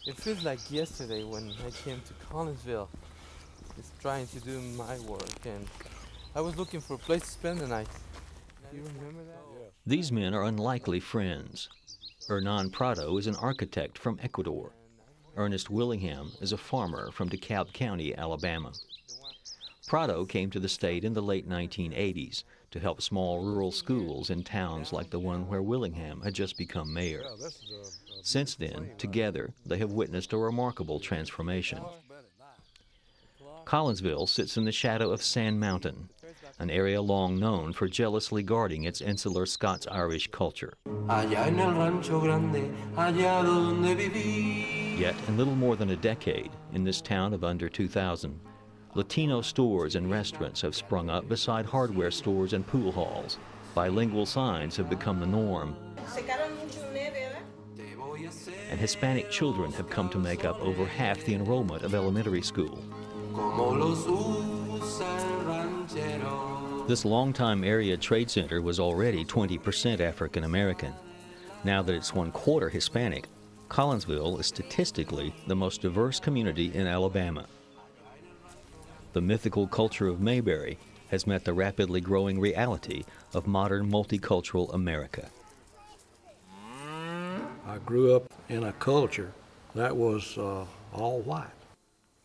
It feels like yesterday when I came to Collinsville, just trying to do my work, and I was looking for a place to spend the night. Do you remember that? Yes. These men are unlikely friends. Hernan Prado is an architect from Ecuador. Ernest Willingham is a farmer from Dekalb County, Alabama. Prado came to the state in the late 1980s to help small rural schools in towns like the one where Willingham had just become mayor. Yeah, this is a Since then, together, they have witnessed a remarkable transformation. Collinsville sits in the shadow of Sand Mountain, an area long known for jealously guarding its insular Scots-Irish culture. Yet, in little more than a decade, in this town of under 2,000, Latino stores and restaurants have sprung up beside hardware stores and pool halls. Bilingual signs have become the norm, and Hispanic children have come to make up over half the enrollment of elementary school. This longtime area trade center was already 20% African American. Now that it's 1/4 Hispanic, Collinsville is statistically the most diverse community in Alabama. The mythical culture of Mayberry has met the rapidly growing reality of modern multicultural America. I grew up in a culture that was all white,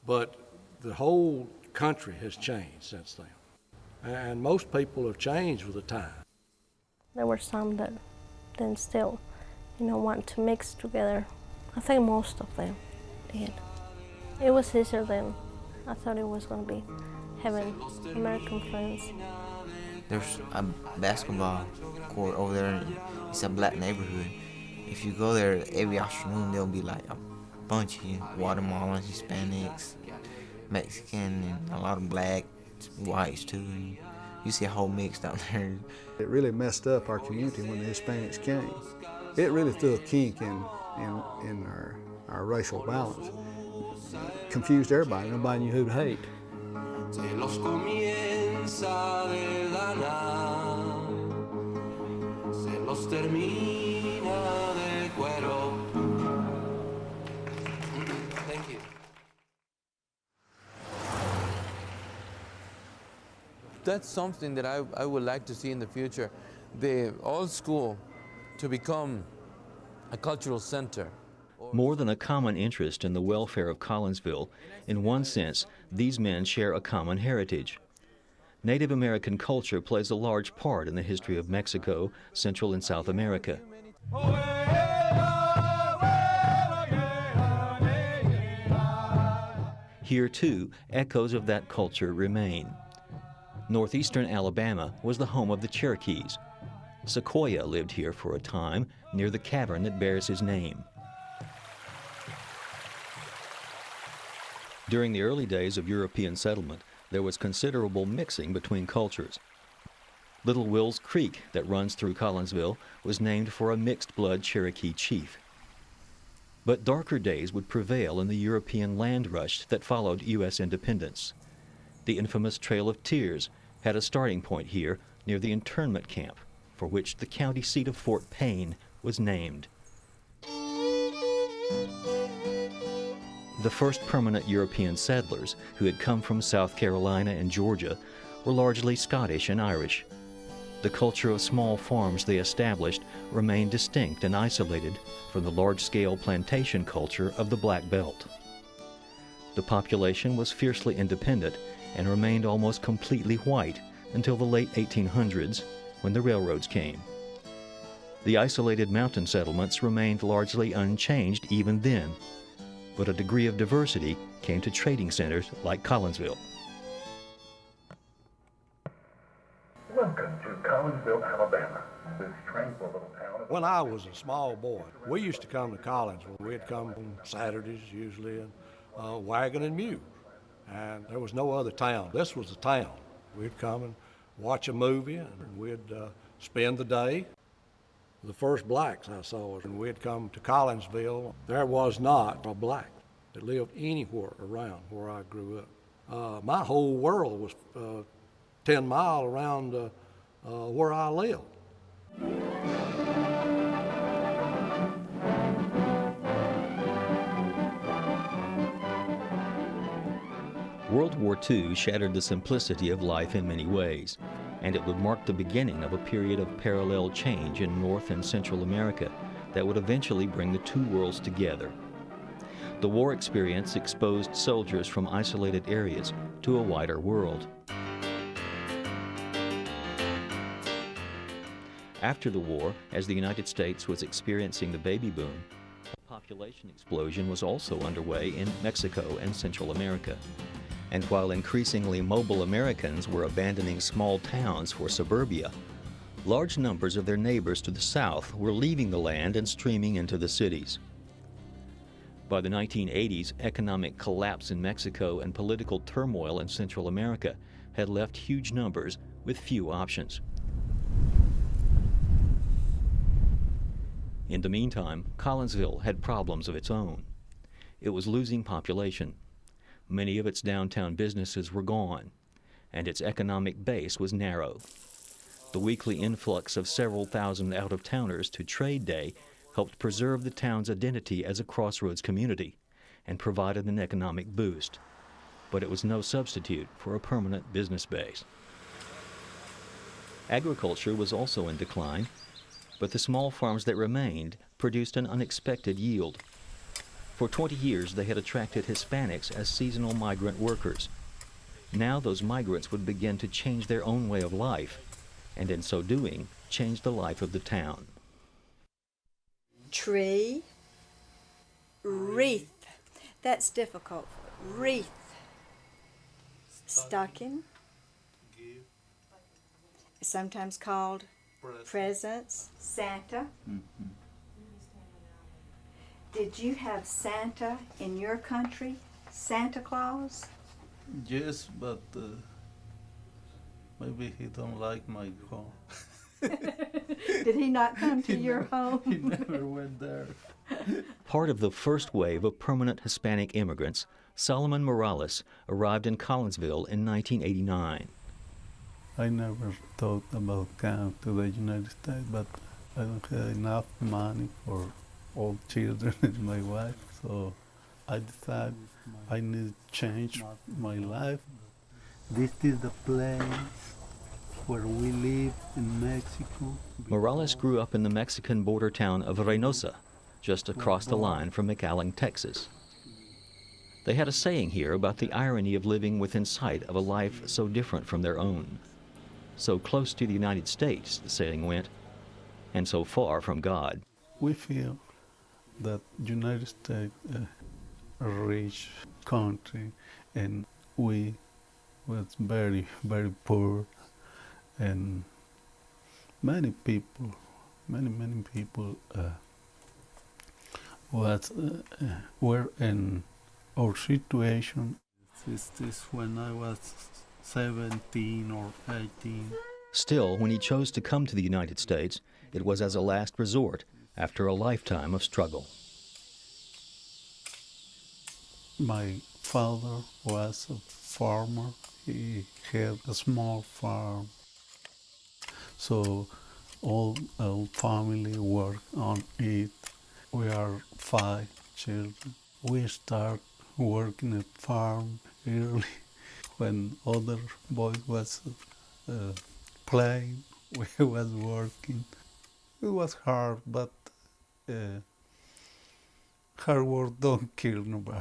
but the whole country has changed since then, and most people have changed with the time. There were some that didn't still, want to mix together. I think most of them did. It was easier than I thought it was going to be, having American friends. There's a basketball court over there. It's a black neighborhood. If you go there every afternoon, there'll be like a bunch of Guatemalans, Hispanics, Mexican, and a lot of black, whites too. And you see a whole mix down there. It really messed up our community when the Hispanics came. It really threw a kink in our racial balance. Confused everybody. Nobody knew who to hate. Thank you. That's something that I would like to see in the future. The old school to become a cultural center. More than a common interest in the welfare of Collinsville, in one sense, these men share a common heritage. Native American culture plays a large part in the history of Mexico, Central and South America. Here, too, echoes of that culture remain. Northeastern Alabama was the home of the Cherokees. Sequoyah lived here for a time, near the cavern that bears his name. During the early days of European settlement, there was considerable mixing between cultures. Little Will's Creek that runs through Collinsville was named for a mixed-blood Cherokee chief. But darker days would prevail in the European land rush that followed U.S. independence. The infamous Trail of Tears had a starting point here near the internment camp, for which the county seat of Fort Payne was named. The first permanent European settlers, who had come from South Carolina and Georgia, were largely Scottish and Irish. The culture of small farms they established remained distinct and isolated from the large-scale plantation culture of the Black Belt. The population was fiercely independent and remained almost completely white until the late 1800s, when the railroads came. The isolated mountain settlements remained largely unchanged even then, but a degree of diversity came to trading centers like Collinsville. Welcome to Collinsville, Alabama, this tranquil little town. When I was a small boy, we used to come to Collinsville. We'd come on Saturdays usually, and wagon and mule. And there was no other town. This was the town. We'd come and watch a movie, and we'd spend the day. The first blacks I saw was when we'd come to Collinsville. There was not a black that lived anywhere around where I grew up. My whole world was 10 miles around where I lived. World War II shattered the simplicity of life in many ways, and it would mark the beginning of a period of parallel change in North and Central America that would eventually bring the two worlds together. The war experience exposed soldiers from isolated areas to a wider world. After the war, as the United States was experiencing the baby boom, a population explosion was also underway in Mexico and Central America. And while increasingly mobile Americans were abandoning small towns for suburbia, large numbers of their neighbors to the south were leaving the land and streaming into the cities. By the 1980s, economic collapse in Mexico and political turmoil in Central America had left huge numbers with few options. In the meantime, Collinsville had problems of its own. It was losing population. Many of its downtown businesses were gone, and its economic base was narrow. The weekly influx of several thousand out-of-towners to trade day helped preserve the town's identity as a crossroads community and provided an economic boost. But it was no substitute for a permanent business base. Agriculture was also in decline, but the small farms that remained produced an unexpected yield. For 20 years, they had attracted Hispanics as seasonal migrant workers. Now those migrants would begin to change their own way of life, and in so doing, change the life of the town. Tree, wreath. That's difficult. Wreath. Stocking. Sometimes called presents. Santa. Mm-hmm. Did you have Santa in your country? Santa Claus? Yes, but maybe he don't like my home. Did he not come to your home? He never went there. Part of the first wave of permanent Hispanic immigrants, Solomon Morales arrived in Collinsville in 1989. I never thought about coming to the United States, but I don't have enough money for all children and my wife, so I decided I need to change my life. This is the place where we live in Mexico. Morales grew up in the Mexican border town of Reynosa, just across the line from McAllen, Texas. They had a saying here about the irony of living within sight of a life so different from their own. So close to the United States, the saying went, and so far from God. We feel that United States a rich country, and we was very, very poor, and many people were in our situation. This when I was 17 or 18. Still, when he chose to come to the United States, it was as a last resort after a lifetime of struggle. My father was a farmer. He had a small farm. So all our family worked on it. We are 5 children. We start working at farm early. When other boys was playing, we was working. It was hard, but hard work don't kill nobody.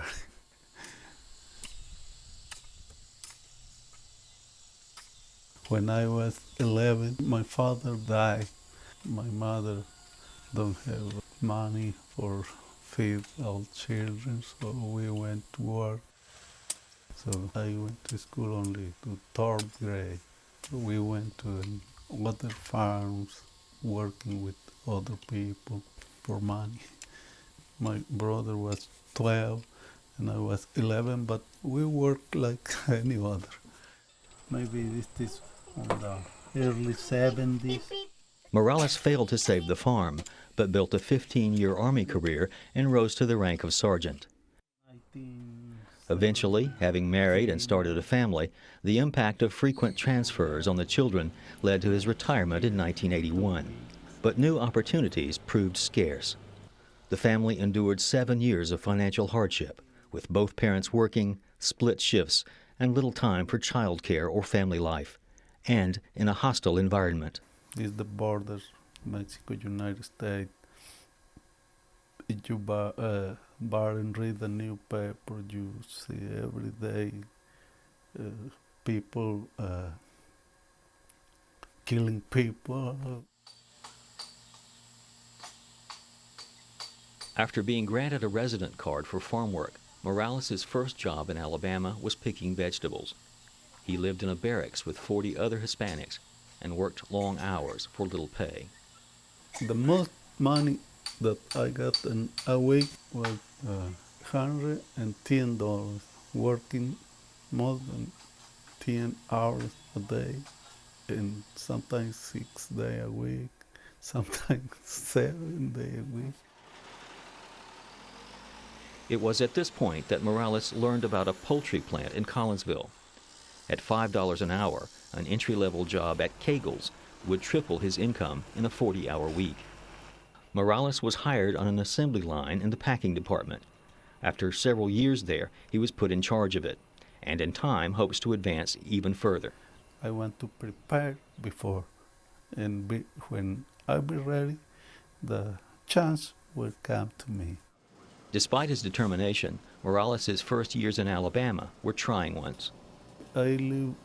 When I was 11, my father died. My mother don't have money for feed all children, so we went to work. So I went to school only to 3rd grade. We went to other farms, working with other people for money. My brother was 12 and I was 11, but we worked like any other. Maybe this is in the early 70s. Morales failed to save the farm, but built a 15-year Army career and rose to the rank of sergeant. Eventually, having married and started a family, the impact of frequent transfers on the children led to his retirement in 1981. But new opportunities proved scarce. The family endured 7 years of financial hardship, with both parents working, split shifts, and little time for child care or family life, and in a hostile environment. This is the borders, Mexico-United States. If you bar and read the newspaper, you see every day people killing people. After being granted a resident card for farm work, Morales' first job in Alabama was picking vegetables. He lived in a barracks with 40 other Hispanics and worked long hours for little pay. The most money that I got in a week was $110, working more than 10 hours a day, and sometimes 6 days a week, sometimes 7 days a week. It was at this point that Morales learned about a poultry plant in Collinsville. At $5 an hour, an entry-level job at Kegel's would triple his income in a 40-hour week. Morales was hired on an assembly line in the packing department. After several years there, he was put in charge of it, and in time hopes to advance even further. I want to prepare before, and when I be ready, the chance will come to me. Despite his determination, Morales' first years in Alabama were trying ones. I live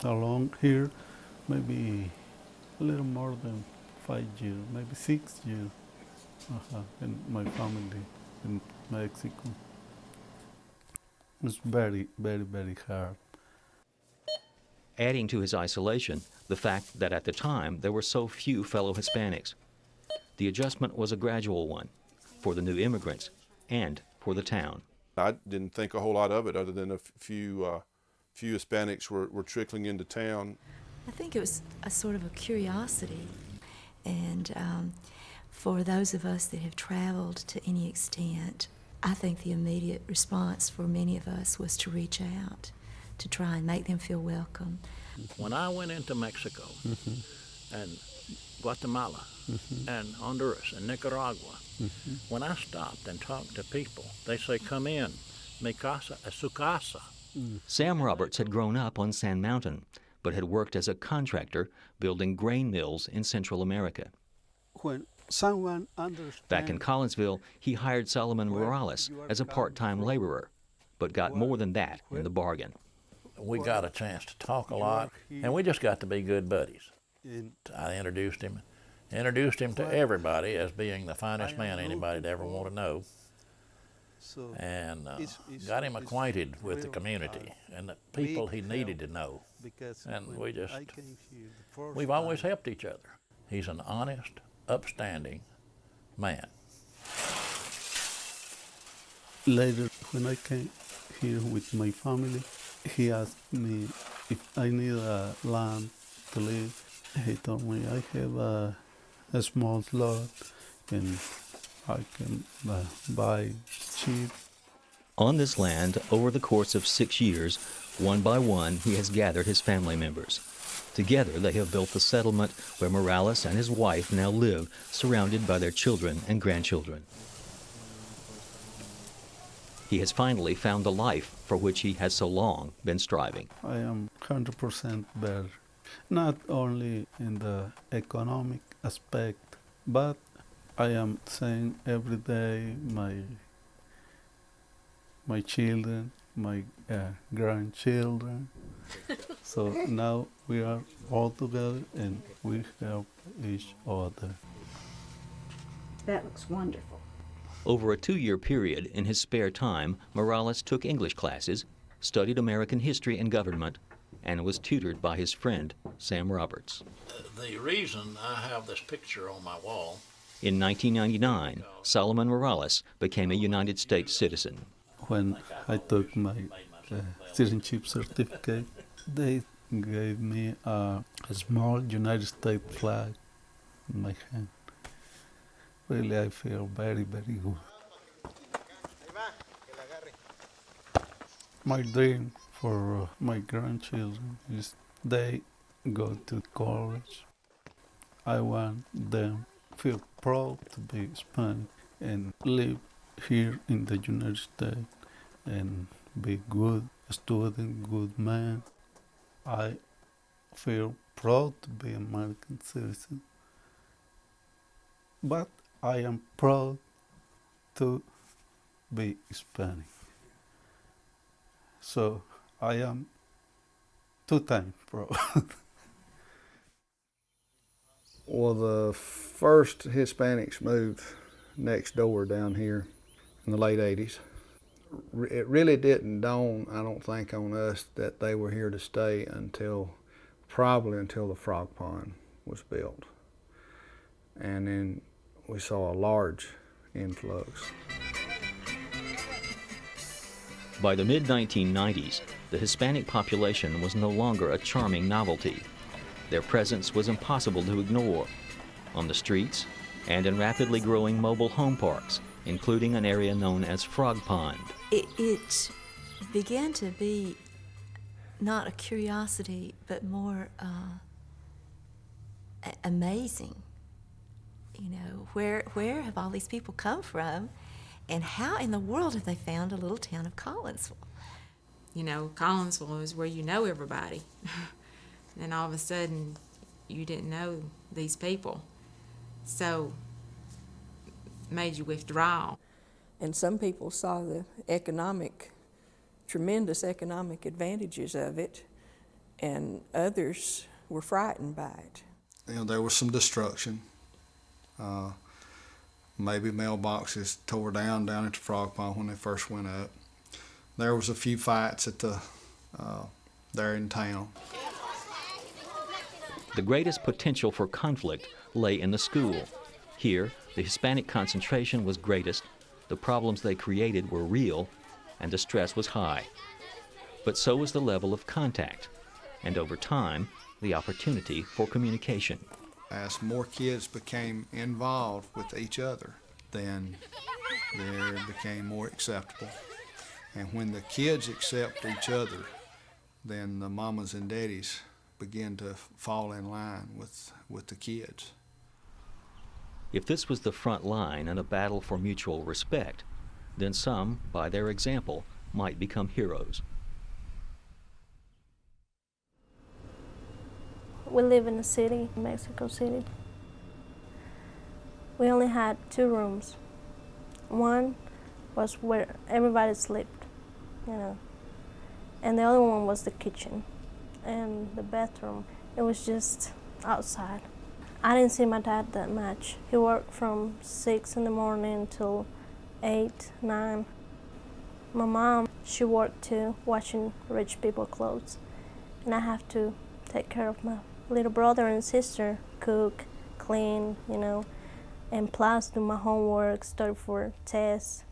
along here maybe a little more than 5 years, maybe 6 years, and my family in Mexico. It's very, very, very hard. Adding to his isolation, the fact that at the time there were so few fellow Hispanics. The adjustment was a gradual one, for the new immigrants and for the town. I didn't think a whole lot of it other than a few Hispanics were trickling into town. I think it was a sort of a curiosity, and for those of us that have traveled to any extent, I think the immediate response for many of us was to reach out, to try and make them feel welcome. When I went into Mexico and Guatemala and Honduras and Nicaragua, when I stopped and talked to people, they say, "Come in, mi casa es su casa." Sam Roberts had grown up on Sand Mountain, but had worked as a contractor building grain mills in Central America. When someone understands... Back in Collinsville, he hired Solomon Morales as a part-time laborer, but got more than that in the bargain. We got a chance to talk a lot, and we just got to be good buddies. I introduced him to everybody as being the finest man anybody'd ever want to know, and got him acquainted with the community and the people he needed to know. And we've always helped each other. He's an honest, upstanding man. Later, when I came here with my family, he asked me if I need a land to live. He told me I have a small lot and I can buy cheap. On this land, over the course of 6 years, one by one, he has gathered his family members. Together, they have built the settlement where Morales and his wife now live, surrounded by their children and grandchildren. He has finally found the life for which he has so long been striving. I am 100% better, not only in the economic aspect, but I am seeing every day my children, my grandchildren. So now we are all together and we help each other. That looks wonderful. Over a 2-year period, in his spare time, Morales took English classes, studied American history and government, and was tutored by his friend, Sam Roberts. The reason I have this picture on my wall... In 1999, Solomon Morales became a United States citizen. When I took my citizenship certificate, they gave me a small United States flag in my hand. Really, I feel very, very good. My dream for my grandchildren is they go to college. I want them to feel proud to be Hispanic and live here in the United States and be good student, good man. I feel proud to be American citizen, but I am proud to be Hispanic. So I am two-time proud. Well, the first Hispanics moved next door down here in the late 80s. It really didn't dawn, I don't think, on us that they were here to stay probably until the frog pond was built. And then we saw a large influx. By the mid-1990s, the Hispanic population was no longer a charming novelty. Their presence was impossible to ignore on the streets and in rapidly growing mobile home parks, including an area known as Frog Pond. It began to be not a curiosity, but more amazing. You know, where have all these people come from, and how in the world have they found a little town of Collinsville? You know, Collinsville is where you know everybody. And all of a sudden, you didn't know these people. So, made you withdraw. And some people saw the tremendous economic advantages of it, and others were frightened by it. You know, there was some destruction. Maybe mailboxes tore down at the Frog Pond when they first went up. There was a few fights at there in town. The greatest potential for conflict lay in the school. Here, the Hispanic concentration was greatest, the problems they created were real, and the stress was high. But so was the level of contact, and over time, the opportunity for communication. As more kids became involved with each other, then there became more acceptable. And when the kids accept each other, then the mamas and daddies begin to fall in line with the kids. If this was the front line in a battle for mutual respect, then some, by their example, might become heroes. We live in a city, Mexico City. We only had 2 rooms. One was where everybody slept, you know, and the other one was the kitchen. And the bathroom, it was just outside. I didn't see my dad that much. He worked from 6 in the morning till 8, 9. My mom, she worked too, washing rich people clothes. And I have to take care of my little brother and sister, cook, clean, you know, and plus do my homework, study for tests.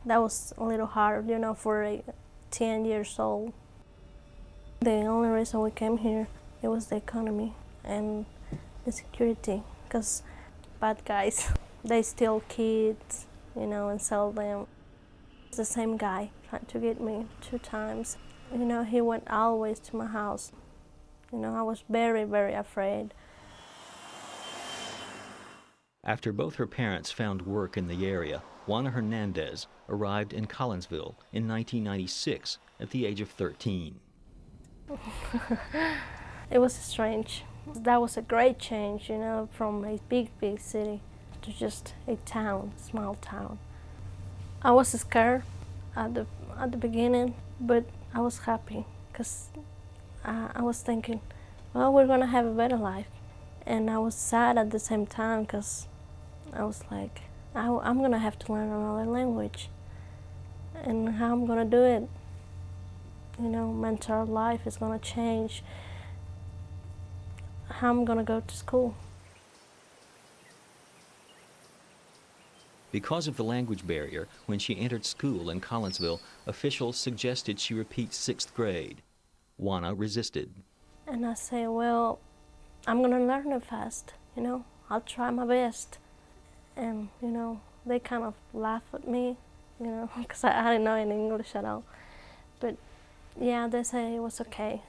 That was a little hard, you know, for a 10 years old. The only reason we came here, it was the economy and the security, because bad guys, they steal kids, you know, and sell them. It's the same guy tried to get me 2 times. You know, he went always to my house. You know, I was very, very afraid. After both her parents found work in the area, Juana Hernandez arrived in Collinsville in 1996 at the age of 13. It was strange. That was a great change, you know, from a big, big city to just a town, small town. I was scared at the beginning, but I was happy because I was thinking, well, we're gonna have a better life. And I was sad at the same time because I was like, I'm gonna have to learn another language. And how I'm gonna do it? You know, my entire life is gonna change. How I'm gonna go to school. Because of the language barrier, when she entered school in Collinsville, officials suggested she repeat 6th grade. Juana resisted. And I say, well, I'm gonna learn it fast, you know, I'll try my best. And, you know, they kind of laugh at me, you know, because I didn't know any English at all. But yeah, they say it was okay.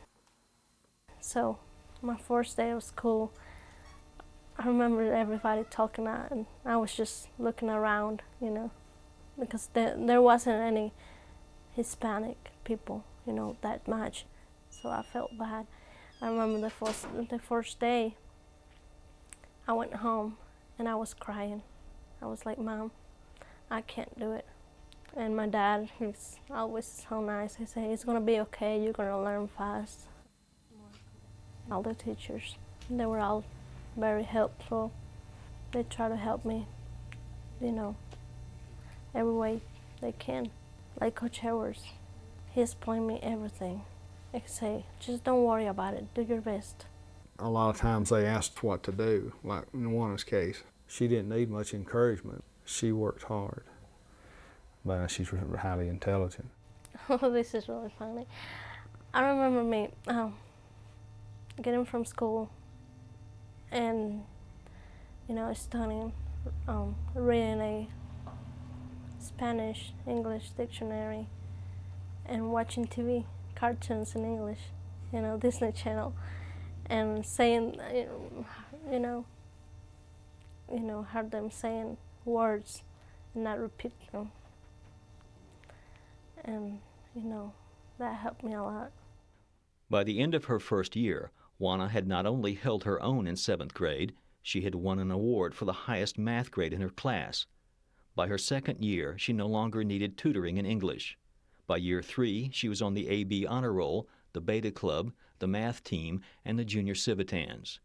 So my first day of school, I remember everybody talking out, and I was just looking around, you know, because there wasn't any Hispanic people, that much. So I felt bad. I remember the first day I went home and I was crying. I was like, Mom, I can't do it. And my dad, he's always so nice. He said, it's gonna be okay, you're gonna learn fast. All the teachers, they were all very helpful. They try to help me, every way they can. Like Coach Edwards, he explained me everything. He say, just don't worry about it, do your best. A lot of times they asked what to do, like in Juana's case. She didn't need much encouragement. She worked hard, but she's highly intelligent. Oh, this is really funny. I remember me getting from school and, studying, reading a Spanish, English dictionary and watching TV, cartoons in English, Disney Channel, and saying, heard them saying words and not repeat them. And, that helped me a lot. By the end of her first year, Juana had not only held her own in 7th grade, she had won an award for the highest math grade in her class. By her second year, she no longer needed tutoring in English. By year 3, she was on the AB Honor Roll, the Beta Club, the math team, and the Junior Civitans.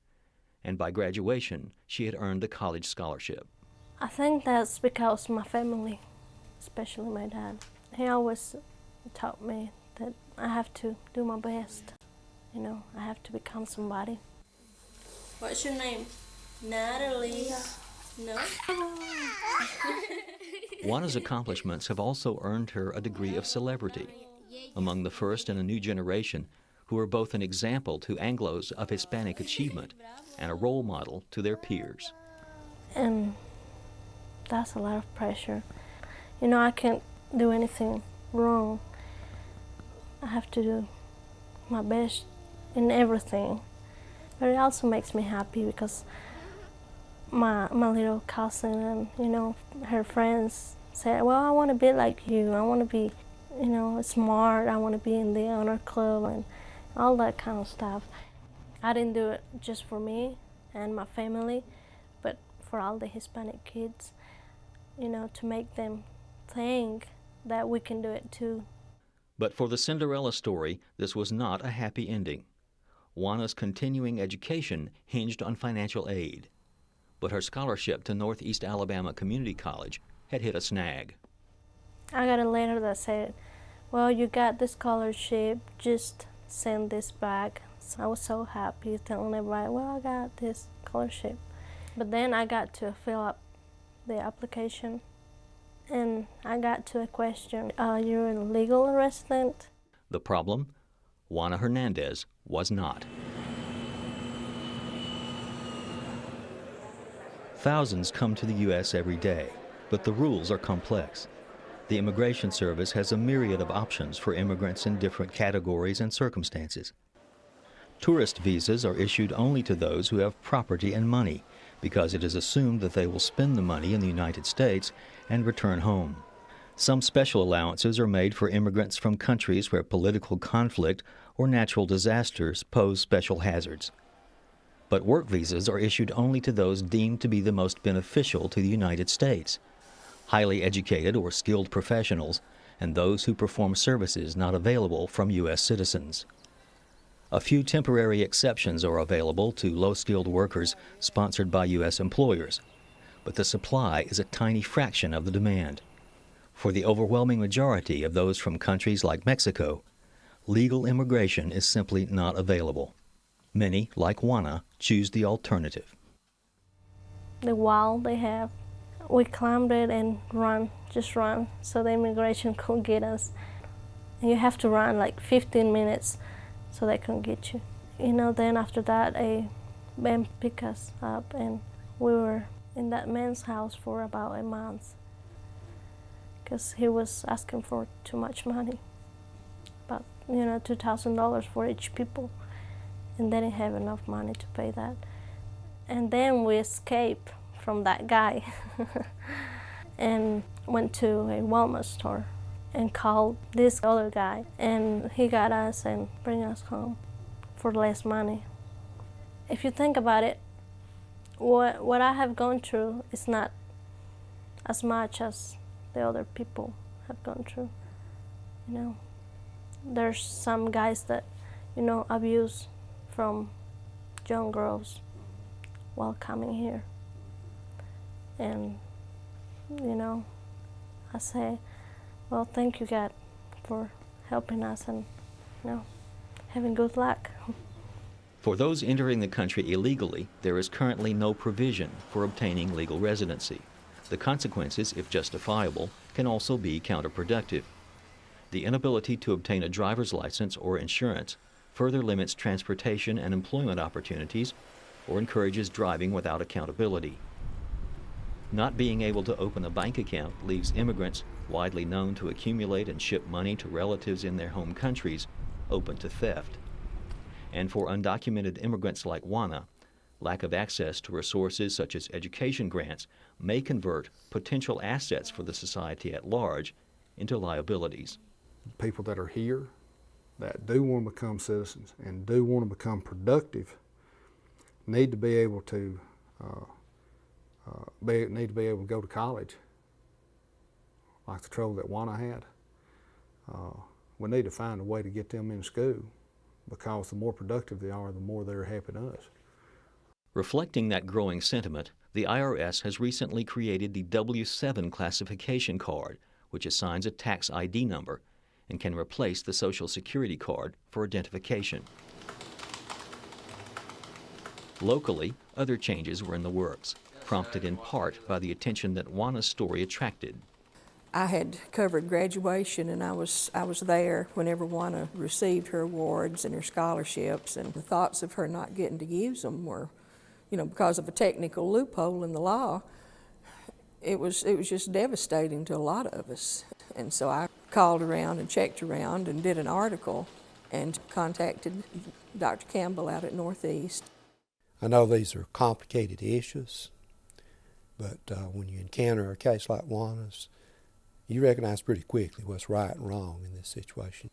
And by graduation, she had earned a college scholarship. I think that's because my family, especially my dad, he always taught me that I have to do my best. I have to become somebody. What's your name? Natalie. No? Juana's accomplishments have also earned her a degree of celebrity, among the first in a new generation who are both an example to Anglos of Hispanic achievement and a role model to their peers. And that's a lot of pressure. I can't do anything wrong. I have to do my best in everything. But it also makes me happy because my little cousin and, her friends said, well, I want to be like you. I want to be, smart. I want to be in the honor club and all that kind of stuff. I didn't do it just for me and my family, but for all the Hispanic kids, to make them think that we can do it too. But for the Cinderella story, this was not a happy ending. Juana's continuing education hinged on financial aid, but her scholarship to Northeast Alabama Community College had hit a snag. I got a letter that said, well, you got the scholarship, just send this back. So I was so happy telling everybody, well, I got this scholarship. But then I got to fill up the application and I got to a question, you're a legal resident? The problem? Juana Hernandez was not. Thousands come to the U.S. every day, but the rules are complex. The Immigration Service has a myriad of options for immigrants in different categories and circumstances. Tourist visas are issued only to those who have property and money, because it is assumed that they will spend the money in the United States and return home. Some special allowances are made for immigrants from countries where political conflict or natural disasters pose special hazards. But work visas are issued only to those deemed to be the most beneficial to the United States, highly educated or skilled professionals, and those who perform services not available from U.S. citizens. A few temporary exceptions are available to low-skilled workers sponsored by U.S. employers, but the supply is a tiny fraction of the demand. For the overwhelming majority of those from countries like Mexico, legal immigration is simply not available. Many, like Juana, choose the alternative. The wall they have, we climbed it and just run, so the immigration couldn't get us. And you have to run like 15 minutes so they can get you. Then after that, a man picked us up and we were in that man's house for about a month because he was asking for too much money, about $2,000 for each people, and they didn't have enough money to pay that. And then we escaped from that guy and went to a Walmart store, and called this other guy, and he got us and bring us home for less money. If you think about it, what I have gone through is not as much as the other people have gone through. You know, there's some guys that, you know, abuse from young girls while coming here. And, you know, I say, well, thank you, God, for helping us and, you know, having good luck. For those entering the country illegally, there is currently no provision for obtaining legal residency. The consequences, if justifiable, can also be counterproductive. The inability to obtain a driver's license or insurance further limits transportation and employment opportunities or encourages driving without accountability. Not being able to open a bank account leaves immigrants, widely known to accumulate and ship money to relatives in their home countries, open to theft. And for undocumented immigrants like Juana, lack of access to resources such as education grants may convert potential assets for the society at large into liabilities. People that are here that do want to become citizens and do want to become productive need to be able to go to college, like the trouble that Juana had. We need to find a way to get them in school, because the more productive they are, the more they're helping us. Reflecting that growing sentiment, the IRS has recently created the W-7 classification card, which assigns a tax ID number and can replace the Social Security card for identification. Locally, other changes were in the works, prompted in part by the attention that Juana's story attracted. I had covered graduation, and I was there whenever Juana received her awards and her scholarships, and the thoughts of her not getting to use them were, you know, because of a technical loophole in the law, it was just devastating to a lot of us. And so I called around and checked around and did an article and contacted Dr. Campbell out at Northeast. I know these are complicated issues, but when you encounter a case like Juana's, you recognize pretty quickly what's right and wrong in this situation.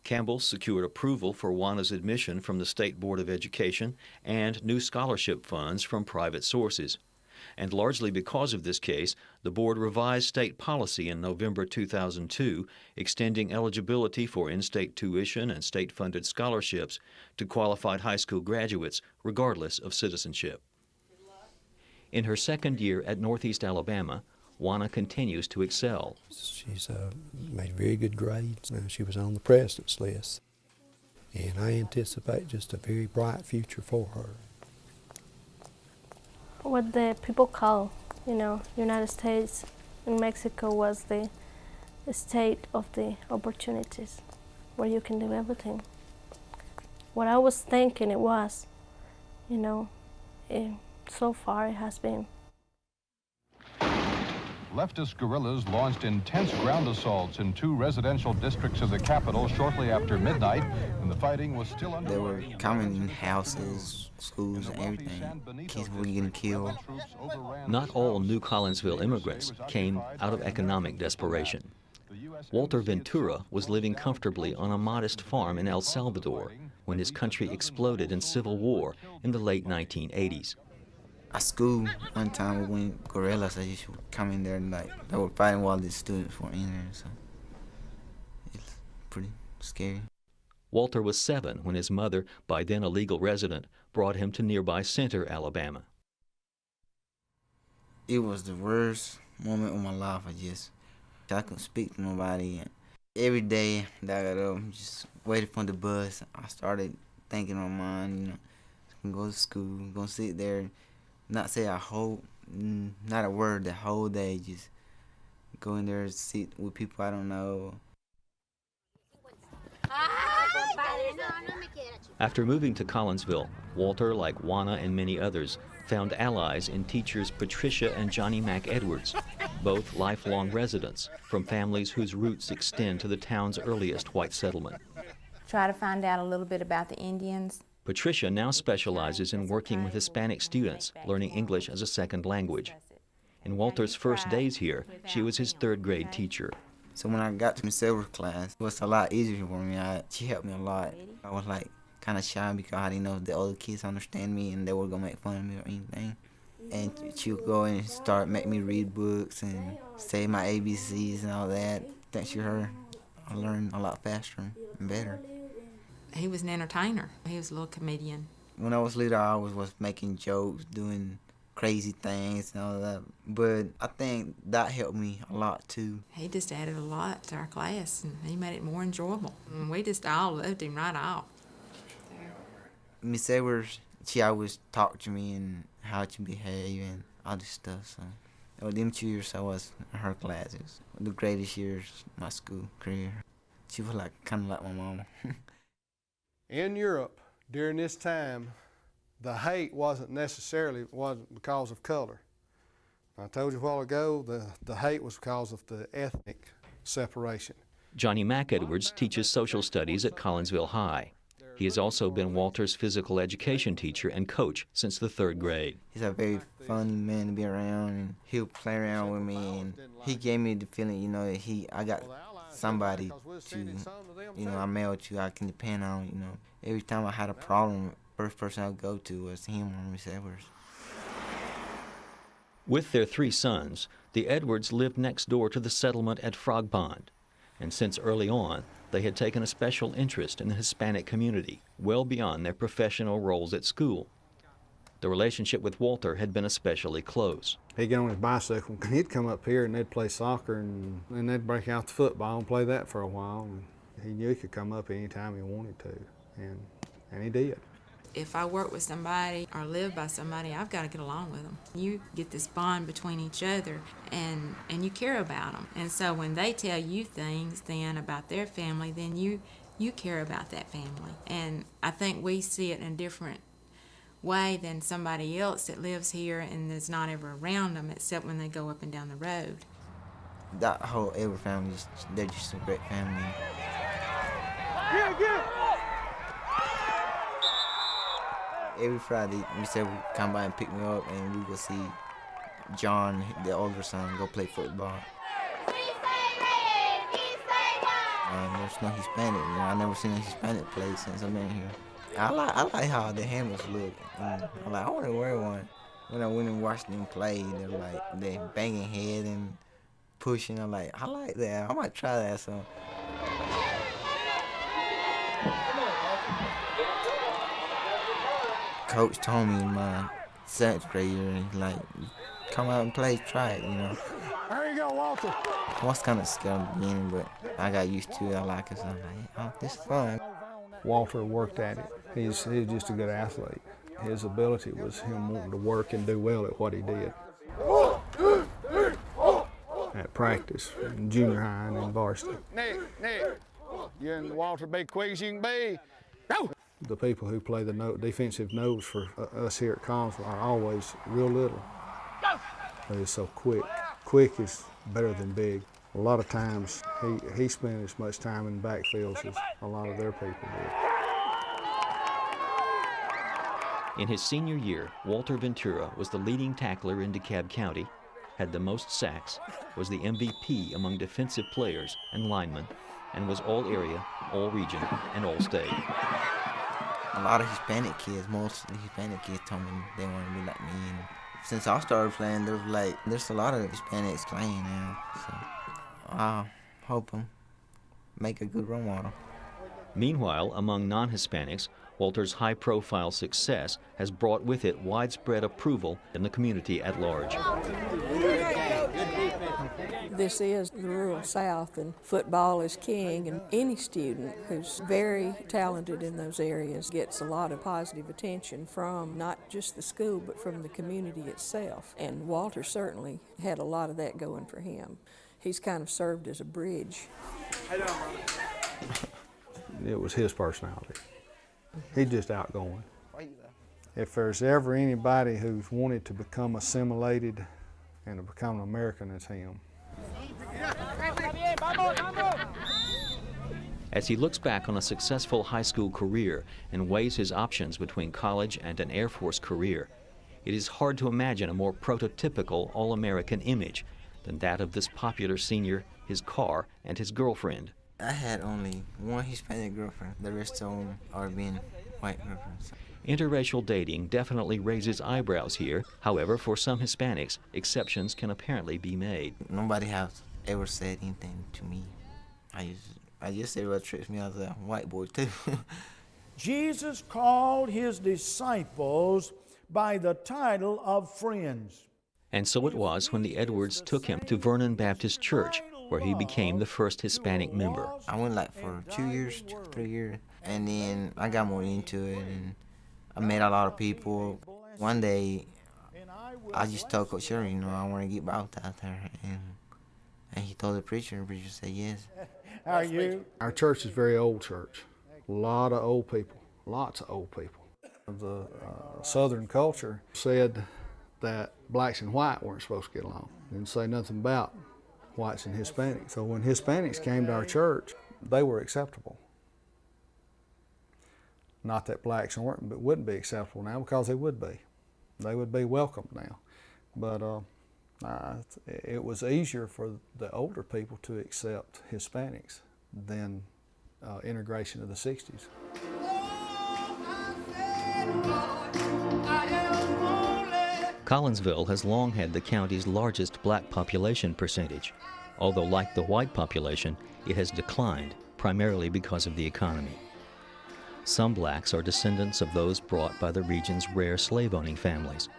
Campbell secured approval for Juana's admission from the State Board of Education and new scholarship funds from private sources. And largely because of this case, the board revised state policy in November 2002, extending eligibility for in-state tuition and state-funded scholarships to qualified high school graduates, regardless of citizenship. In her second year at Northeast Alabama, Juana continues to excel. She's made very good grades. She was on the president's list, and I anticipate just a very bright future for her. What the people call, you know, United States and Mexico was the state of the opportunities, where you can do everything. What I was thinking it was, you know, so far it has been. Leftist guerrillas launched intense ground assaults in 2 residential districts of the capital shortly after midnight, and the fighting was still underway. They were coming in houses, schools, and everything. Kids were getting killed. Not all New Collinsville immigrants came out of economic desperation. Walter Ventura was living comfortably on a modest farm in El Salvador when his country exploded in civil war in the late 1980s. At school, one time when guerrillas, they used to come in there and they were fighting while the students were in there, so it's pretty scary. Walter was 7 when his mother, by then a legal resident, brought him to nearby Center, Alabama. It was the worst moment of my life. I couldn't speak to nobody. And every day that I got up, just waiting for the bus, I started thinking in my mind, you know, I'm gonna go to school, I'm gonna sit there, not say not a word the whole day, just go in there and sit with people I don't know. After moving to Collinsville, Walter, like Juana and many others, found allies in teachers Patricia and Johnny Mac Edwards, both lifelong residents from families whose roots extend to the town's earliest white settlement. Try to find out a little bit about the Indians. Patricia now specializes in working with Hispanic students, learning English as a second language. In Walter's first days here, she was his 3rd grade teacher. So when I got to Miss Edwards' class, it was a lot easier for me. She helped me a lot. I was like kind of shy because I didn't know if the other kids understand me and they were gonna make fun of me or anything. And she would go and start making me read books and say my ABCs and all that. Thanks to her, I learned a lot faster and better. He was an entertainer. He was a little comedian. When I was little, I always was making jokes, doing crazy things and all that. But I think that helped me a lot too. He just added a lot to our class, and he made it more enjoyable. And we just all loved him right off. Miss Edwards, she always talked to me and how to behave and all this stuff. So them 2 years I was in her classes, the greatest years of my school career. She was kind of like my mama. In Europe, during this time, the hate wasn't because of color. I told you a while ago, the hate was because of the ethnic separation. Johnny McEdwards teaches social studies at Collinsville High. He has also been Walter's physical education teacher and coach since the 3rd grade. He's a very funny man to be around, and he'll play around with me, and he gave me the feeling, that I got somebody to, a male to I can depend on, Every time I had a problem, first person I'd go to was him or Miss Edwards. With their 3 sons, the Edwards lived next door to the settlement at Frog Pond, and since early on, they had taken a special interest in the Hispanic community, well beyond their professional roles at school. The relationship with Walter had been especially close. He'd get on his bicycle, and he'd come up here and they'd play soccer, and then they'd break out the football and play that for a while. And he knew he could come up anytime he wanted to, and he did. If I work with somebody or live by somebody, I've got to get along with them. You get this bond between each other, and you care about them. And so when they tell you things then about their family, then you care about that family. And I think we see it in a different way than somebody else that lives here and is not ever around them except when they go up and down the road. That whole Edwards family, they're just a great family. Every Friday, Miss Edwards would come by and pick me up, and we would see John, the older son, go play football. There's no Hispanic, I never seen a Hispanic play since I've been here. I like how the handles look. I want to wear one. When I went and watched them play, they banging head and pushing. I like that. I might try that. So. Coach told me in my 7th grade year, and he's like, come out and play, try it, There you go, Walter. I was kind of scared at the beginning, but I got used to it. I like it, so I'm like, oh, this is fun. Walter worked at it. He's just a good athlete. His ability was him wanting to work and do well at what he did. At practice, in junior high and in varsity. Nick, you and Walter be quick as you can be. Go! The people who play the defensive nose for us here at Collinsville are always real little. They're so quick. Quick is better than big. A lot of times, he spent as much time in backfields as a lot of their people did. In his senior year, Walter Ventura was the leading tackler in Dekalb County, had the most sacks, was the MVP among defensive players and linemen, and was all-area, all-region, and all-state. A lot of Hispanic kids, most Hispanic kids told me they want to be like me. And since I started playing, there's a lot of Hispanics playing now. So I hope I'm make a good role model. Meanwhile, among non-Hispanics, Walter's high-profile success has brought with it widespread approval in the community at large. This is the rural South, and football is king, and any student who's very talented in those areas gets a lot of positive attention from not just the school, but from the community itself. And Walter certainly had a lot of that going for him. He's kind of served as a bridge. It was his personality. He's just outgoing. If there's ever anybody who's wanted to become assimilated and to become an American, it's him. As he looks back on a successful high school career and weighs his options between college and an Air Force career, it is hard to imagine a more prototypical All-American image than that of this popular senior his car, and his girlfriend. I had only one Hispanic girlfriend. The rest of them are being white girlfriends. Interracial dating definitely raises eyebrows here. However, for some Hispanics, exceptions can apparently be made. Nobody has ever said anything to me. I just everybody treats me as a white boy too. Jesus called his disciples by the title of friends. And so it was when the Edwards took him to Vernon Baptist Church, where he became the first Hispanic member. I went like for 2 years, 3 years, and then I got more into it, and I met a lot of people. One day, I just told Coach Sherry, you know, I want to get baptized there, and he told the preacher said yes. How are you? Our church is a very old church. A lot of old people, lots of old people. The Southern culture said that blacks and white weren't supposed to get along. Didn't say nothing about whites and Hispanics. So when Hispanics came to our church, they were acceptable. Not that blacks wouldn't be acceptable now, because they would be. They would be welcomed now. But it was easier for the older people to accept Hispanics than integration of the 60s. Collinsville has long had the county's largest black population percentage, although like the white population, it has declined primarily because of the economy. Some blacks are descendants of those brought by the region's rare slave-owning families,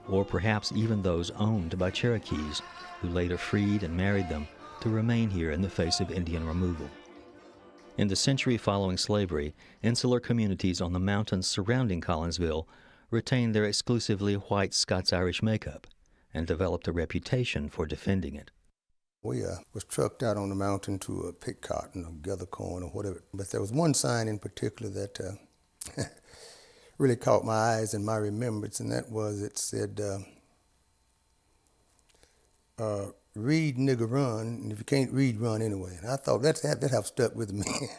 or perhaps even those owned by Cherokees, who later freed and married them to remain here in the face of Indian removal. In the century following slavery, insular communities on the mountains surrounding Collinsville retained their exclusively white Scots-Irish makeup and developed a reputation for defending it. We was trucked out on the mountain to pick cotton or gather corn or whatever. But there was one sign in particular that really caught my eyes and my remembrance, and that was, it said, read, nigger, run, and if you can't read, run anyway. And I thought that have stuck with me.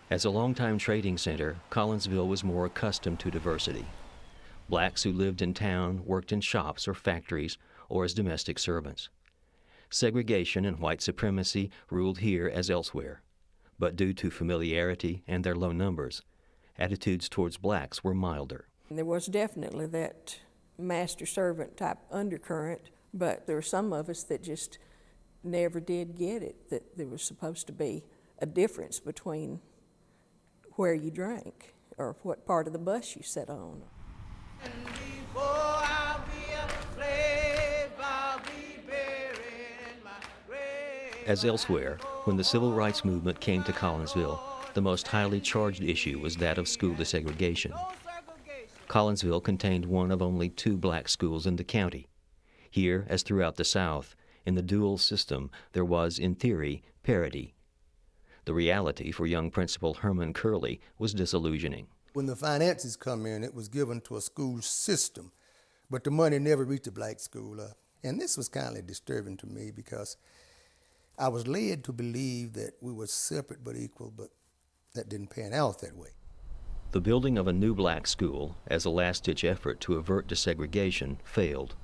As a longtime trading center, Collinsville was more accustomed to diversity. Blacks who lived in town worked in shops or factories or as domestic servants. Segregation and white supremacy ruled here as elsewhere, but due to familiarity and their low numbers, attitudes towards blacks were milder. There was definitely that master-servant type undercurrent, but there were some of us that just never did get it, that there was supposed to be a difference between where you drank or what part of the bus you sat on. As elsewhere, when the civil rights movement came to Collinsville, the most highly charged issue was that of school desegregation. Collinsville contained one of only 2 black schools in the county. Here, as throughout the South, in the dual system, there was, in theory, parity. The reality for young Principal Herman Curley was disillusioning. When the finances come in, it was given to a school system, but the money never reached a black school. And this was kind of disturbing to me, because I was led to believe that we were separate but equal, but that didn't pan out that way. The building of a new black school, as a last-ditch effort to avert desegregation, failed.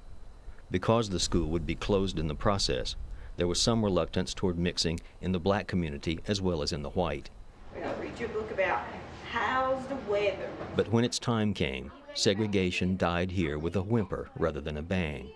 Because the school would be closed in the process, there was some reluctance toward mixing in the black community as well as in the white. I'll read your book about how's the weather. But when its time came, segregation died here with a whimper rather than a bang.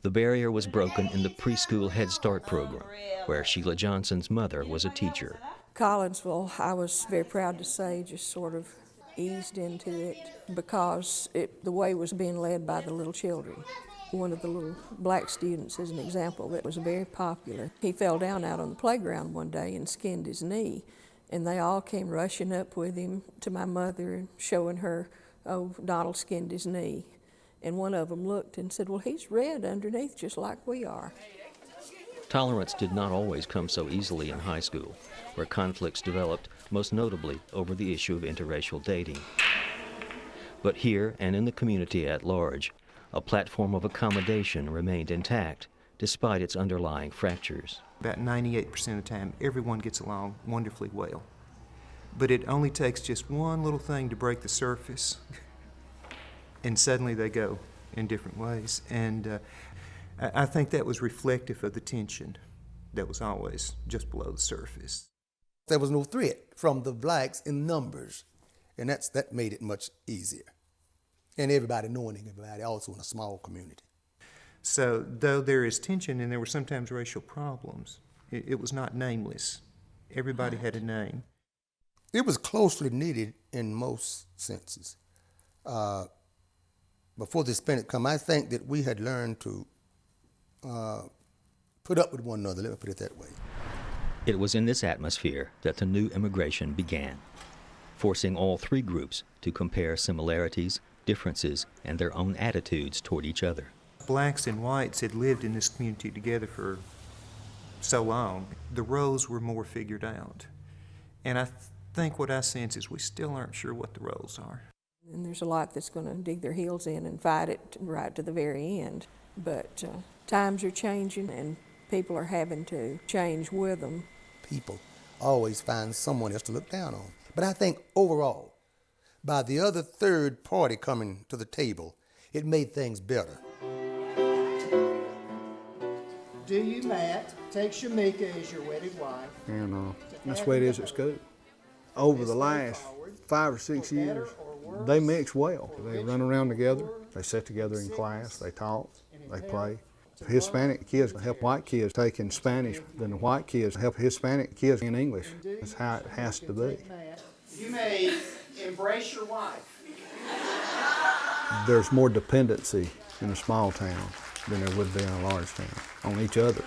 The barrier was broken in the preschool Head Start program, where Sheila Johnson's mother was a teacher. Collinsville, I was very proud to say, just sort of eased into it because the way was being led by the little children. One of the little black students, as an example, that was very popular. He fell down out on the playground one day and skinned his knee, and they all came rushing up with him to my mother and showing her, oh, Donald skinned his knee. And one of them looked and said, well, he's red underneath just like we are. Tolerance did not always come so easily in high school, where conflicts developed, most notably over the issue of interracial dating. But here and in the community at large, a platform of accommodation remained intact, despite its underlying fractures. About 98% of the time, everyone gets along wonderfully well. But it only takes just one little thing to break the surface, and suddenly they go in different ways. And I think that was reflective of the tension that was always just below the surface. There was no threat from the blacks in numbers, and that made it much easier. And everybody knowing everybody, also in a small community. So though there is tension and there were sometimes racial problems, it was not nameless. Everybody had a name. It was closely knitted in most senses. Before the Hispanic come, I think that we had learned to put up with one another, let me put it that way. It was in this atmosphere that the new immigration began, forcing all three groups to compare similarities, differences, and their own attitudes toward each other. Blacks and whites had lived in this community together for so long. The roles were more figured out. And I think what I sense is we still aren't sure what the roles are. And there's a lot that's going to dig their heels in and fight it right to the very end. But times are changing and people are having to change with them. People always find someone else to look down on. But I think overall, by the other third party coming to the table, it made things better. Do you, Matt, take Shamika as your wedded wife? And that's the way it is at school. Over the last 5 or 6 years, they mix well. They run around together, they sit together in class, they talk, they play. Hispanic kids help white kids take in Spanish, then the white kids help Hispanic kids in English. That's how it has to be. You may embrace your wife. There's more dependency in a small town than there would be in a large town on each other,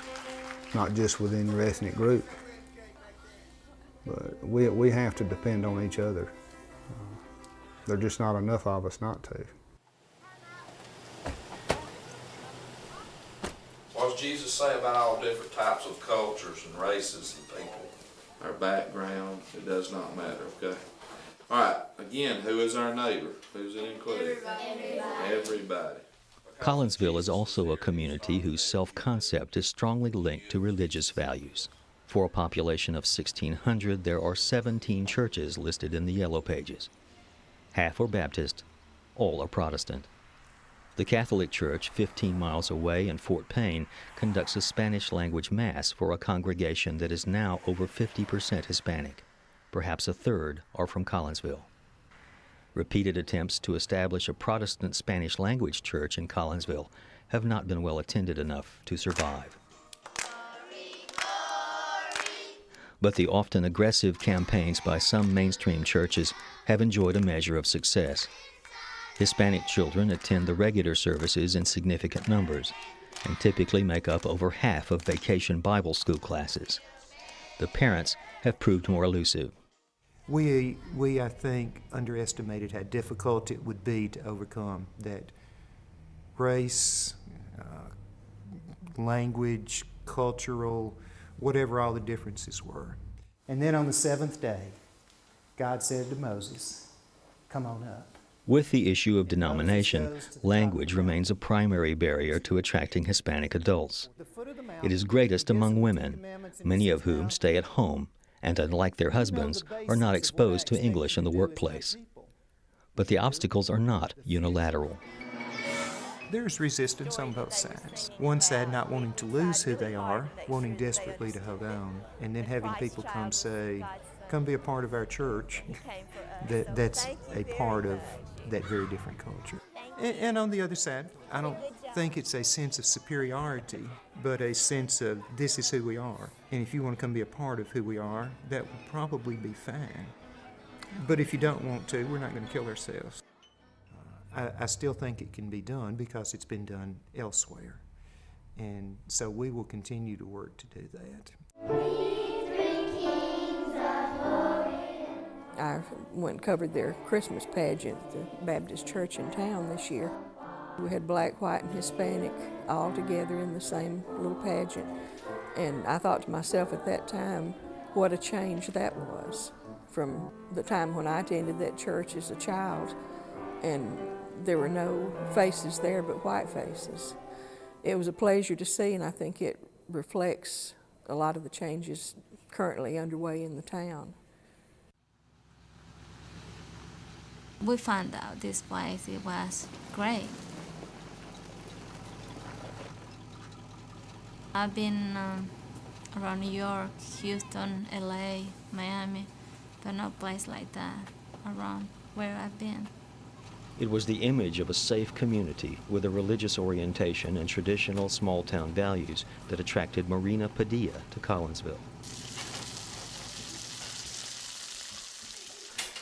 not just within your ethnic group. But we have to depend on each other. There's just not enough of us not to. What does Jesus say about all different types of cultures and races and people? Our background, it does not matter, okay? All right, again, who is our neighbor? Who's it include? Everybody. Collinsville is also a community whose self-concept is strongly linked to religious values. For a population of 1,600, there are 17 churches listed in the Yellow Pages. Half are Baptist, all are Protestant. The Catholic Church, 15 miles away in Fort Payne, conducts a Spanish-language Mass for a congregation that is now over 50% Hispanic. Perhaps a third are from Collinsville. Repeated attempts to establish a Protestant Spanish-language church in Collinsville have not been well attended enough to survive. But the often aggressive campaigns by some mainstream churches have enjoyed a measure of success. Hispanic children attend the regular services in significant numbers and typically make up over half of vacation Bible school classes. The parents have proved more elusive. We I think, underestimated how difficult it would be to overcome that race, language, cultural, whatever all the differences were. And then on the seventh day, God said to Moses, "Come on up." With the issue of denomination, language remains a primary barrier to attracting Hispanic adults. It is greatest among women, many of whom stay at home and, unlike their husbands, are not exposed to English in the workplace. But the obstacles are not unilateral. There's resistance on both sides. One side not wanting to lose who they are, wanting desperately to hold on, and then having people come say, "Come be a part of our church." That's a part of that very different culture. And on the other side, I don't think it's a sense of superiority, but a sense of this is who we are. And if you want to come be a part of who we are, that would probably be fine. But if you don't want to, we're not going to kill ourselves. I still think it can be done because it's been done elsewhere. And so we will continue to work to do that. I went and covered their Christmas pageant at the Baptist church in town this year. We had black, white, and Hispanic all together in the same little pageant. And I thought to myself at that time, what a change that was from the time when I attended that church as a child. And there were no faces there but white faces. It was a pleasure to see, and I think it reflects a lot of the changes currently underway in the town. We found out this place, it was great. I've been around New York, Houston, LA, Miami, but no place like that around where I've been. It was the image of a safe community with a religious orientation and traditional small-town values that attracted Marina Padilla to Collinsville.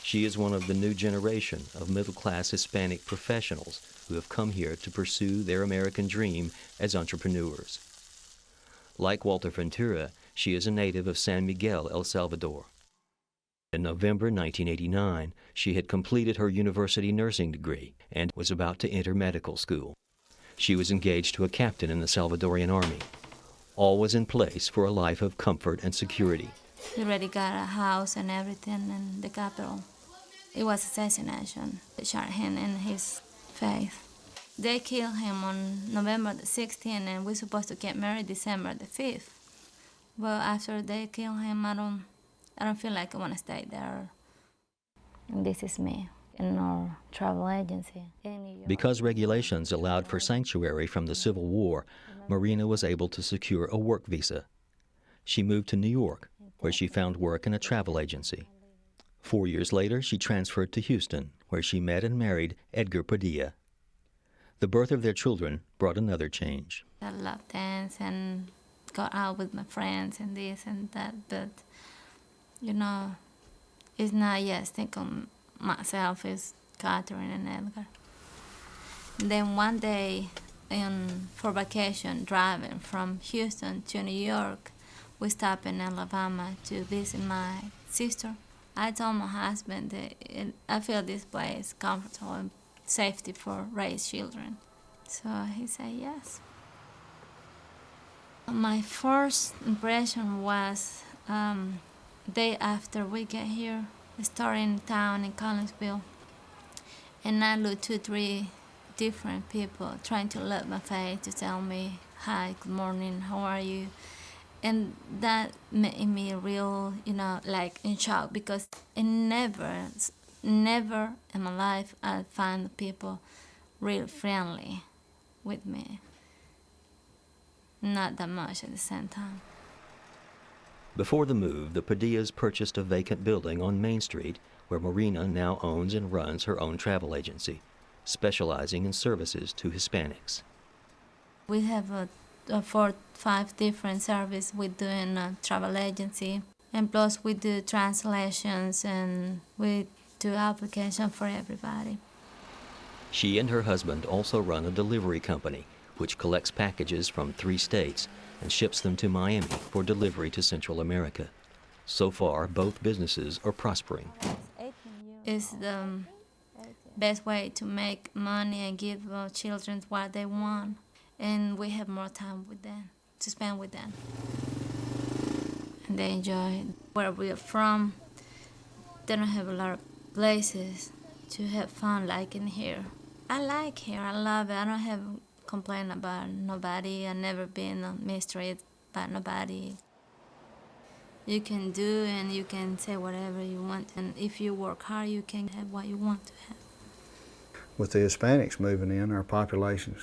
She is one of the new generation of middle-class Hispanic professionals who have come here to pursue their American dream as entrepreneurs. Like Walter Ventura, she is a native of San Miguel, El Salvador. In November 1989, she had completed her university nursing degree and was about to enter medical school. She was engaged to a captain in the Salvadorian army. All was in place for a life of comfort and security. He already got a house and everything in the capital. It was assassination. They shot him in his face. They killed him on November the 16th, and we're supposed to get married December the 5th. But after they kill him, I don't feel like I want to stay there. And this is me in our travel agency. Because regulations allowed for sanctuary from the Civil War, Marina was able to secure a work visa. She moved to New York, where she found work in a travel agency. 4 years later, she transferred to Houston, where she met and married Edgar Padilla. The birth of their children brought another change. I love dance and go out with my friends and this and that, but you know, it's not yet think of myself as Catherine and Edgar. And then one day, for vacation, driving from Houston to New York, we stopped in Alabama to visit my sister. I told my husband that I feel this place comfortable and safety for raised children. So he said yes. My first impression was day after we get here, starting town in Collinsville, and I looked 2, 3 different people trying to look my face to tell me, hi, good morning, how are you? And that made me real, like in shock, because never in my life I found people real friendly with me. Not that much at the same time. Before the move, the Padillas purchased a vacant building on Main Street, where Marina now owns and runs her own travel agency, specializing in services to Hispanics. We have 4, 5 different services we do in a travel agency, and plus we do translations and we do application for everybody. She and her husband also run a delivery company, which collects packages from 3 states and ships them to Miami for delivery to Central America. So far, both businesses are prospering. It's the best way to make money and give children what they want. And we have more time with them, to spend with them. And they enjoy where we are from. They don't have a lot of places to have fun like in here. I like here, I love it. I don't have complain about nobody. I've never been mistreated by nobody. You can do and you can say whatever you want. And if you work hard, you can have what you want to have. With the Hispanics moving in, our population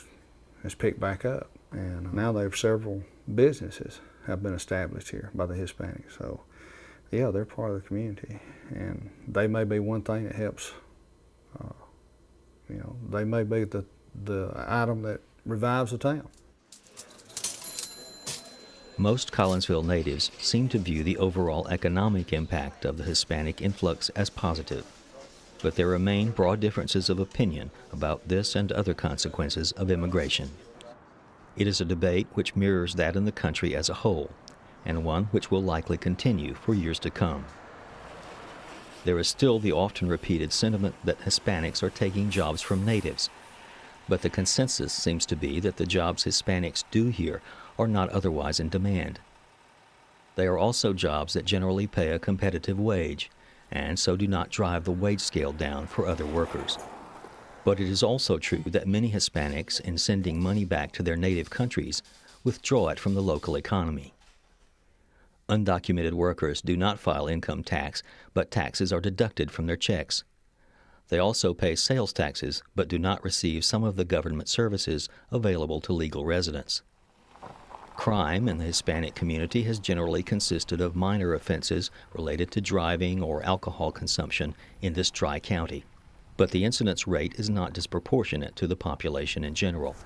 has picked back up. And now there are several businesses have been established here by the Hispanics. So, yeah, they're part of the community. And they may be one thing that helps, they may be the item that revives the town. Most Collinsville natives seem to view the overall economic impact of the Hispanic influx as positive, but there remain broad differences of opinion about this and other consequences of immigration. It is a debate which mirrors that in the country as a whole, and one which will likely continue for years to come. There is still the often repeated sentiment that Hispanics are taking jobs from natives, but the consensus seems to be that the jobs Hispanics do here are not otherwise in demand. They are also jobs that generally pay a competitive wage, and so do not drive the wage scale down for other workers. But it is also true that many Hispanics, in sending money back to their native countries, withdraw it from the local economy. Undocumented workers do not file income tax, but taxes are deducted from their checks. They also pay sales taxes, but do not receive some of the government services available to legal residents. Crime in the Hispanic community has generally consisted of minor offenses related to driving or alcohol consumption in this tri-county. But the incidence rate is not disproportionate to the population in general.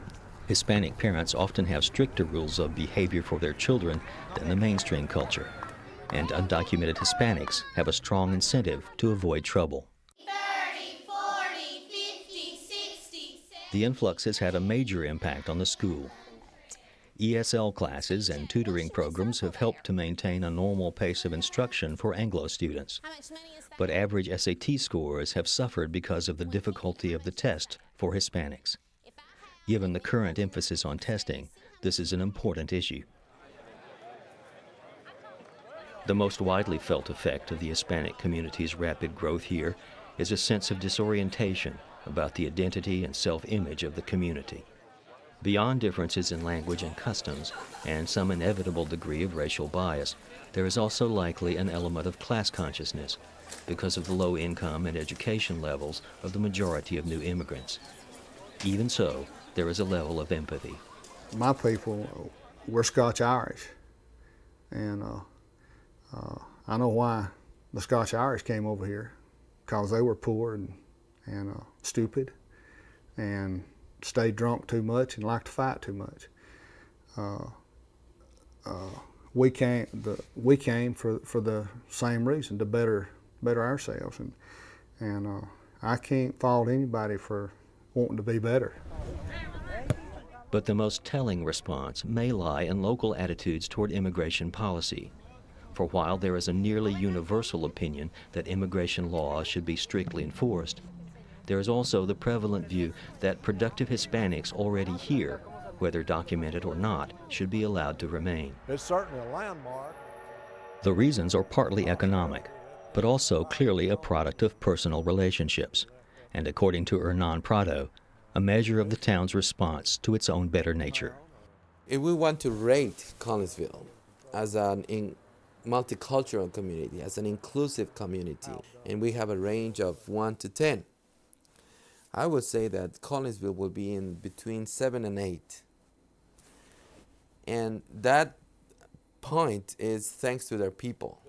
Hispanic parents often have stricter rules of behavior for their children than the mainstream culture, and undocumented Hispanics have a strong incentive to avoid trouble. 30, 40, 50, 60, 70. The influx has had a major impact on the school. ESL classes and tutoring programs have helped to maintain a normal pace of instruction for Anglo students. But average SAT scores have suffered because of the difficulty of the test for Hispanics. Given the current emphasis on testing, this is an important issue. The most widely felt effect of the Hispanic community's rapid growth here is a sense of disorientation about the identity and self-image of the community. Beyond differences in language and customs, and some inevitable degree of racial bias, there is also likely an element of class consciousness because of the low income and education levels of the majority of new immigrants. Even so, there is a level of empathy. My people, we're Scotch-Irish, and I know why the Scotch-Irish came over here, because they were poor and stupid, and stayed drunk too much and liked to fight too much. We came for the same reason, to better ourselves, and I can't fault anybody for wanting to be better. But the most telling response may lie in local attitudes toward immigration policy. For while there is a nearly universal opinion that immigration laws should be strictly enforced, there is also the prevalent view that productive Hispanics already here, whether documented or not, should be allowed to remain. It's certainly a landmark. The reasons are partly economic, but also clearly a product of personal relationships, and according to Hernan Prado, a measure of the town's response to its own better nature. If we want to rate Collinsville as a multicultural community, as an inclusive community, and we have a range of 1 to 10, I would say that Collinsville will be in between 7 and 8. And that point is thanks to their people.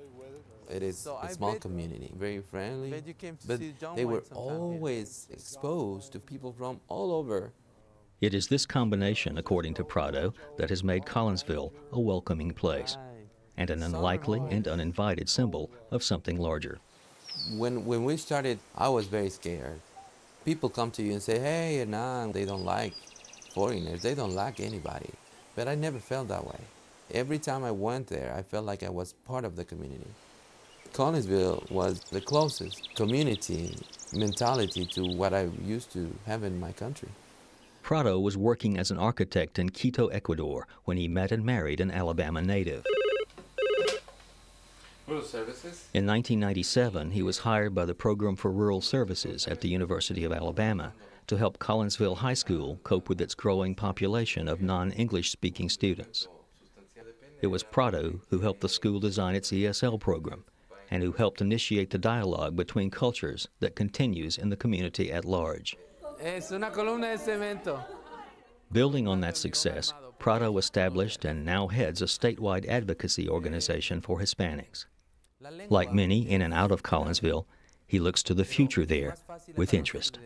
It is a small community, very friendly, but they were always exposed to people from all over. It is this combination, according to Prado, that has made Collinsville a welcoming place, and an unlikely and uninvited symbol of something larger. When we started, I was very scared. People come to you and say, hey, Hernan, they don't like foreigners, they don't like anybody. But I never felt that way. Every time I went there, I felt like I was part of the community. Collinsville was the closest community mentality to what I used to have in my country. Prado was working as an architect in Quito, Ecuador, when he met and married an Alabama native. In 1997, he was hired by the Program for Rural Services at the University of Alabama to help Collinsville High School cope with its growing population of non-English speaking students. It was Prado who helped the school design its ESL program and who helped initiate the dialogue between cultures that continues in the community at large. Building on that success, Prado established and now heads a statewide advocacy organization for Hispanics. Like many in and out of Collinsville, he looks to the future there with interest.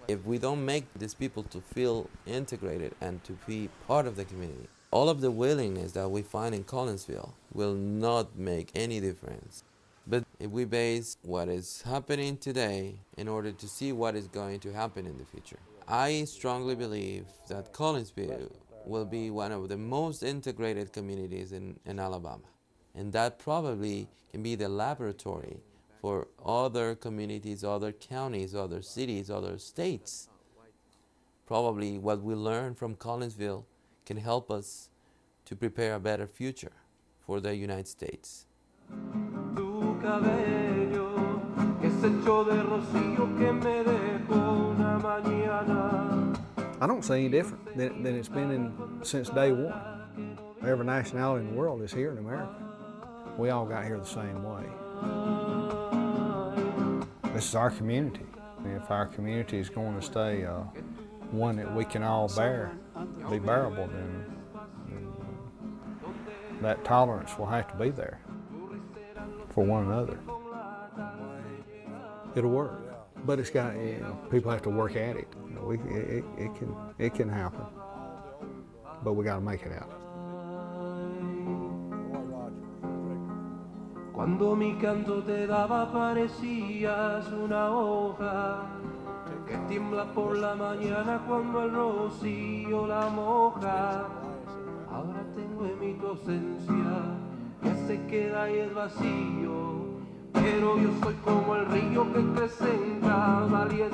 If we don't make these people to feel integrated and to be part of the community, all of the willingness that we find in Collinsville will not make any difference. But if we base what is happening today in order to see what is going to happen in the future, I strongly believe that Collinsville will be one of the most integrated communities in Alabama. And that probably can be the laboratory for other communities, other counties, other cities, other states. Probably what we learn from Collinsville can help us to prepare a better future for the United States. I don't see any different than it's been since day one. Every nationality in the world is here in America. We all got here the same way. This is our community. And if our community is going to stay one that we can all bear, be bearable, then that tolerance will have to be there for one another. It'll work, but it's got, you know, people have to work at it. You know, it can happen, but we got to make it happen. Cuando mi canto te daba parecías una hoja que tiembla por la mañana cuando el rocío la moja. Ahora tengo en mí tu ausencia que se queda y es vacío, pero yo soy como el río que crece en cada valle.